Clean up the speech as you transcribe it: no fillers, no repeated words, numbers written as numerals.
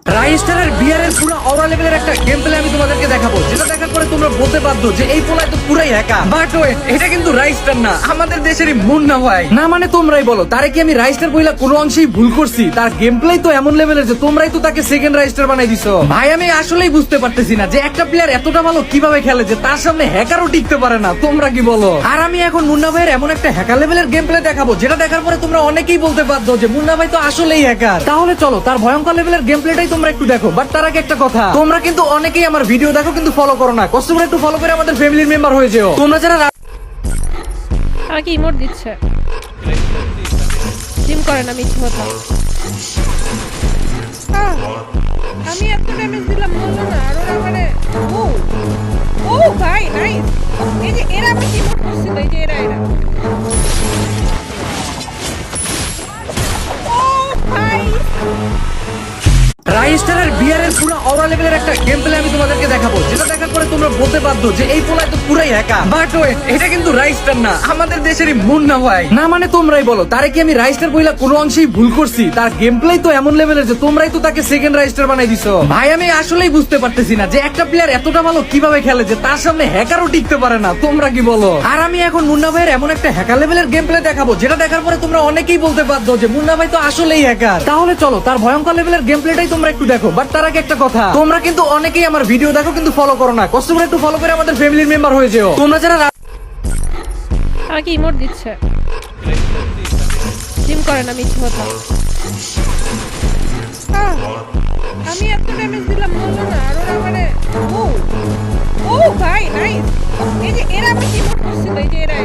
রাইস্টারের বিয়ারের পুরো অরা লেভেলের একটা গেম প্লে আমি তোমাদেরকে দেখাবো, যেটা দেখার পরে তোমরা বলতে বাধ্য যে এই পোলায় তো পুরাই হ্যাকার। বাট ওয়েট, এটা কিন্তু রাইস্টার না, আমাদের দেশেরই মুন্না ভাই। না মানে তোমরাই বলো, তারে কি আমি রাইস্টার বইলা কোনো অংশেই ভুল করছি? তার গেম প্লে তো এমন লেভেলের যে তোমরাই তো তাকে সেকেন্ড রাইস্টার বানাই দিছো। ভাই আমি আসলেই বুঝতে পারতেছি না যে একটা প্লেয়ার এতটা ভালো কিভাবে খেলে যে তার সামনে হ্যাকারও টিকতে পারে না। তোমরা কি বলো? আর আমি এখন মুন্না ভাইয়ের এমন একটা হ্যাকার লেভেলের গেম প্লে দেখাবো, যেটা দেখার পরে তোমরা অনেকেই বলতে বাধ্য যে মুন্না ভাই তো আসলেই হ্যাকার। তাহলে চলো তার ভয়ঙ্কর লেভেলের গেম প্লেটাই তোমরা একটু দেখো। বাট তার আগে একটা কথা, তোমরা কিন্তু অনেকেই আমার ভিডিও দেখো কিন্তু ফলো করো না। কষ্ট করে একটু ফলো করে আমাদের ফ্যামিলির মেম্বার হয়ে যেও। তোমরা যারা আমাকে ইমোট দিচ্ছে, জিম করে না মিথ্যে কথা। আমি এত ড্যামেজ দিলাম বললো না, আর ওরা মানে ও ও ভাই নাইস। এই যে এরা আমাকে ইমোট করছিল, এই যে এরা ও ভাই। রাইস্টারের বিয়ারের পুরো অরা লেভেলের একটা গেম প্লে আমি তোমাদেরকে দেখাবো, যেটা দেখার পরে তোমরা বলতে বাধ্য যে এই পোলায় তো পুরাই হ্যাকার। বাট ওয়েট, এটা কিন্তু রাইস্টার না, আমাদের দেশেরই মুন্না ভাই। না মানে তোমরাই বলো, তারে কি আমি রাইস্টার বইলা কোনো অংশেই ভুল করছি? তার গেম প্লে তো এমন লেভেলের যে তোমরাই তো তাকে সেকেন্ড রাইস্টার বানাই দিছো। ভাই আমি আসলেই বুঝতে পারতেছি না যে একটা প্লেয়ার এতটা ভালো কিভাবে খেলে যে তার সামনে হ্যাকারও টিকতে পারে না। তোমরা কি বলো? আর আমি এখন মুন্না ভাইয়ের এমন একটা হ্যাকার লেভেলের গেম প্লে দেখাবো, যেটা দেখার পরে তোমরা অনেকেই বলতে বাধ্য যে মুন্না ভাই তো আসলেই হ্যাকার। তাহলে চলো তার ভয়ঙ্কর লেভেলের গেম প্লেটাই তোমরা একটু দেখো। বাট তার আগে একটা কথা, তোমরা কিন্তু অনেকেই আমার ভিডিও দেখো কিন্তু ফলো করো না। কষ্ট করে একটু ফলো করে আমাদের ফ্যামিলির মেম্বার হয়ে যেও। তোমরা যারা আমাকে ইমোট দিচ্ছে, জিম করে না মিথ্যে কথা। আমি এত ড্যামেজ দিলাম বললো না, আর ওরা মানে ও ও ভাই নাইস। এই যে এরা আমাকে ইমোট করছিল, এই যে এরা